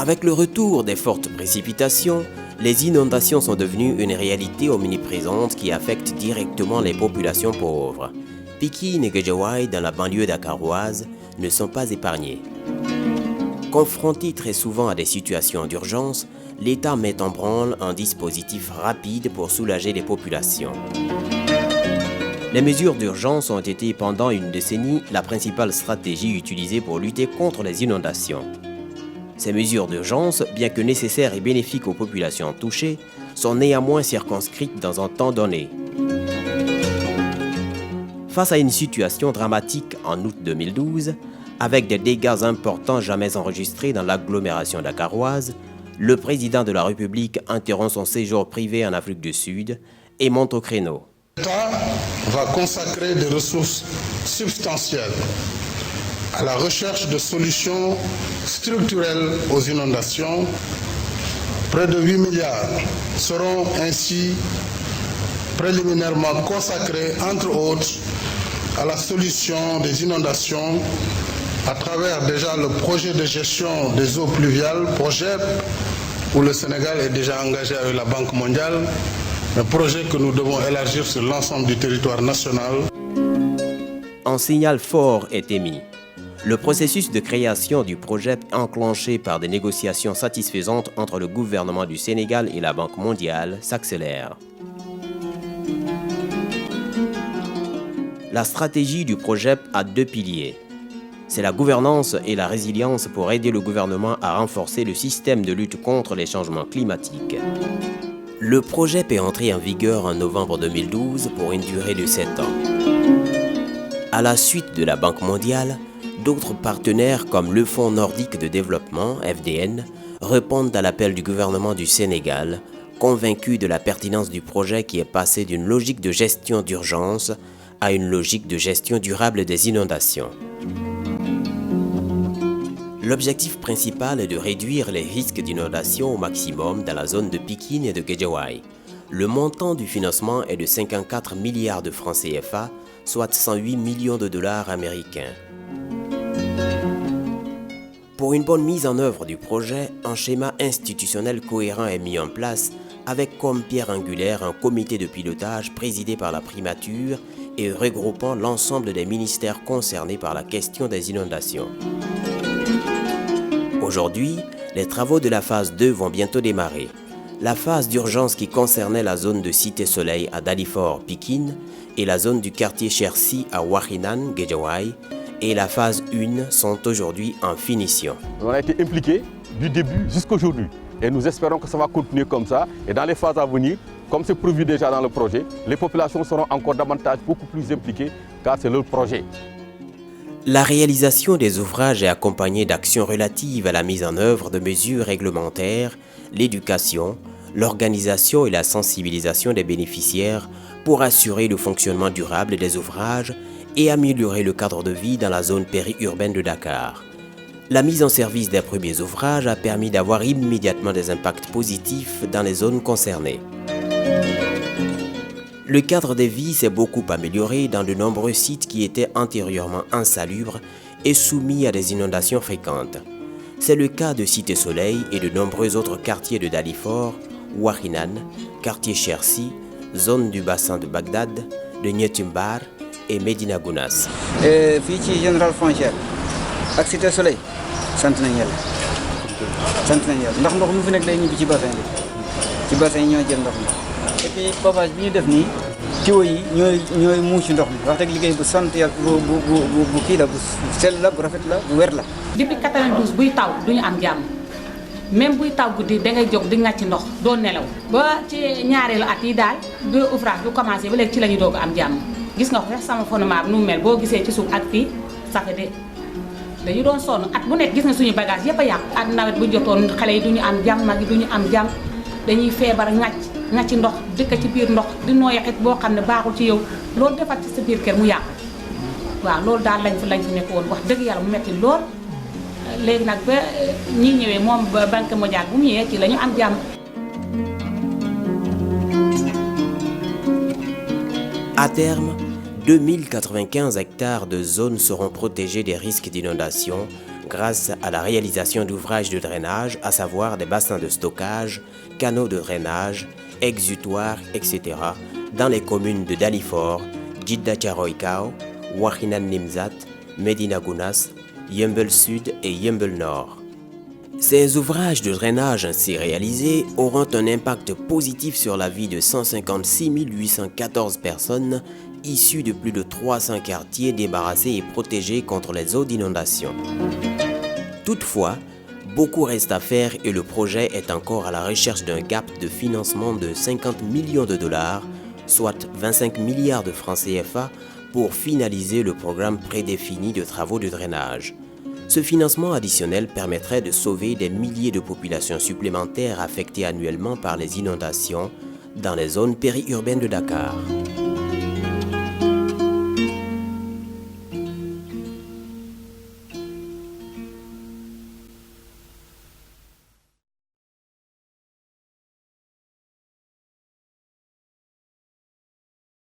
Avec le retour des fortes précipitations, les inondations sont devenues une réalité omniprésente qui affecte directement les populations pauvres. Pikine et Guédiawaye, dans la banlieue dakaroise, ne sont pas épargnés. Confrontés très souvent à des situations d'urgence, l'État met en branle un dispositif rapide pour soulager les populations. Les mesures d'urgence ont été pendant une décennie la principale stratégie utilisée pour lutter contre les inondations. Ces mesures d'urgence, bien que nécessaires et bénéfiques aux populations touchées, sont néanmoins circonscrites dans un temps donné. Face à une situation dramatique en août 2012, avec des dégâts importants jamais enregistrés dans l'agglomération dakaroise, le président de la République interrompt son séjour privé en Afrique du Sud et monte au créneau. L'État va consacrer des ressources substantielles à la recherche de solutions structurelles aux inondations. Près de 8 milliards seront ainsi préliminairement consacrés, entre autres, à la solution des inondations à travers déjà le projet de gestion des eaux pluviales, projet où le Sénégal est déjà engagé avec la Banque mondiale, un projet que nous devons élargir sur l'ensemble du territoire national. Un signal fort est émis. Le processus de création du projet enclenché par des négociations satisfaisantes entre le gouvernement du Sénégal et la Banque mondiale s'accélère. La stratégie du projet a deux piliers. C'est la gouvernance et la résilience pour aider le gouvernement à renforcer le système de lutte contre les changements climatiques. Le projet est entré en vigueur en novembre 2012 pour une durée de 7 ans. À la suite de la Banque mondiale, d'autres partenaires comme le Fonds nordique de développement, FDN, répondent à l'appel du gouvernement du Sénégal, convaincus de la pertinence du projet qui est passé d'une logique de gestion d'urgence à une logique de gestion durable des inondations. L'objectif principal est de réduire les risques d'inondation au maximum dans la zone de Pikine et de Guédiawaye. Le montant du financement est de 54 milliards de francs CFA, soit 108 millions de dollars américains. Pour une bonne mise en œuvre du projet, un schéma institutionnel cohérent est mis en place avec comme pierre angulaire un comité de pilotage présidé par la primature et regroupant l'ensemble des ministères concernés par la question des inondations. Aujourd'hui, les travaux de la phase 2 vont bientôt démarrer. La phase d'urgence qui concernait la zone de Cité Soleil à Dalifort, Pikine, et la zone du quartier Chersi à Wakhinane, Guédiawaye, et la phase 1 sont aujourd'hui en finition. On a été impliqués du début jusqu'à aujourd'hui et nous espérons que ça va continuer comme ça. Et dans les phases à venir, comme c'est prévu déjà dans le projet, les populations seront encore davantage beaucoup plus impliquées car c'est leur projet. La réalisation des ouvrages est accompagnée d'actions relatives à la mise en œuvre de mesures réglementaires, l'éducation, l'organisation et la sensibilisation des bénéficiaires pour assurer le fonctionnement durable des ouvrages et améliorer le cadre de vie dans la zone périurbaine de Dakar. La mise en service des premiers ouvrages a permis d'avoir immédiatement des impacts positifs dans les zones concernées. Le cadre de vie s'est beaucoup amélioré dans de nombreux sites qui étaient antérieurement insalubres et soumis à des inondations fréquentes. C'est le cas de Cité Soleil et de nombreux autres quartiers de Dalifort, Wakhinane, quartier Chersi, zone du bassin de Bagdad, de Nietumbar et Medina Gounass. fii ci Général Foncière ak Cité Soleil sant nañ yàlla ndax ndox mu fi nekk day ñibbi ci bassin bi ci bassin yi ñoo jël ndox mi et puis pavage bi ñu def nii tuyau yi ñooy muus ci ndox mi wax dëgg liggéey bu sant yàlla bu kii la bu sell la bu rafet la bu wér la. depuis 92 buy taw duñu am jàmm même buy taw guddi dangay jóg di ŋàcc ndox doo nelaw ba ci ñaareelu at yi daal bi ouvrage bu commencé ba léegi ci la ñu doog am jàmm. gis nga ko sax sama fondement bi nu mu mel boo gisee ci suuf ak fii ça fait dañu doon sonn at bu nekk gis na suñu bagage yëpp a yàqu. ak nawet bu jotoon xale yi duñu am jàmm mag yi duñu am jàmm dañuy feebar ŋàcc ndox dëkk ci biir ndox di nooyaxit boo xam ne baaxul ci yow loolu defar ci sa biir kër mu yàqu. waaw loolu daal lañ fi nekk woon wax dëgg yàlla mu metti lool léegi nag ba ñi ñëwee moom banque mondiale bu mu ñëwee ci la ñu am jàmm. À terme, 2095 hectares de zones seront protégés des risques d'inondation grâce à la réalisation d'ouvrages de drainage, à savoir des bassins de stockage, canaux de drainage, exutoires, etc. dans les communes de Dalifort, Djiddah Thiaroye Kao, Wakhinane Nimzatt, Médina Gounass, Yeumbeul Sud et Yeumbeul Nord. Ces ouvrages de drainage ainsi réalisés auront un impact positif sur la vie de 156 814 personnes issues de plus de 300 quartiers débarrassés et protégés contre les eaux d'inondation. Toutefois, beaucoup reste à faire et le projet est encore à la recherche d'un gap de financement de 50 millions de dollars, soit 25 milliards de francs CFA, pour finaliser le programme prédéfini de travaux de drainage. Ce financement additionnel permettrait de sauver des milliers de populations supplémentaires affectées annuellement par les inondations dans les zones périurbaines de Dakar.